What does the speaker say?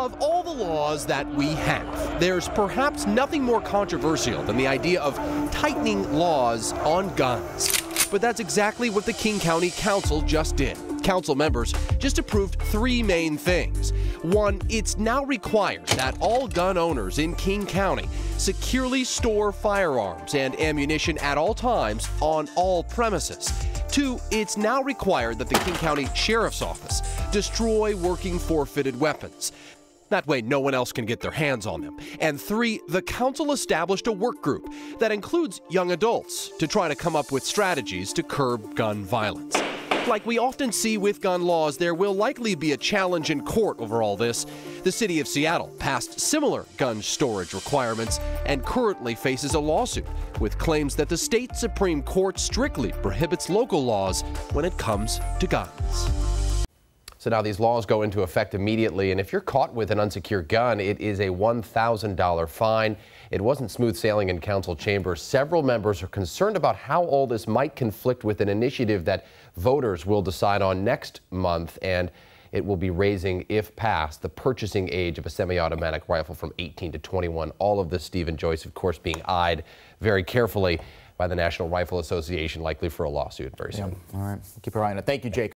Of all the laws that we have, there's perhaps nothing more controversial than the idea of tightening laws on guns. But that's exactly what the King County Council just did. Council members just approved three main things. One, it's now required that all gun owners in King County securely store firearms and ammunition at all times on all premises. Two, it's now required that the King County Sheriff's Office destroy working forfeited weapons. That way no one else can get their hands on them. And three, the council established a work group that includes young adults to try to come up with strategies to curb gun violence. Like we often see with gun laws, there will likely be a challenge in court over all this. The city of Seattle passed similar gun storage requirements and currently faces a lawsuit with claims that the state Supreme Court strictly prohibits local laws when it comes to guns. So now these laws go into effect immediately, and if you're caught with an unsecured gun, it is a $1,000 fine. It wasn't smooth sailing in council chambers. Several members are concerned about how all this might conflict with an initiative that voters will decide on next month, and it will be raising, if passed, the purchasing age of a semi-automatic rifle from 18 to 21. All of this, Steve and Joyce, of course, being eyed very carefully by the National Rifle Association, likely for a lawsuit very soon. All right, keep our eye on it. Thank you, Jake.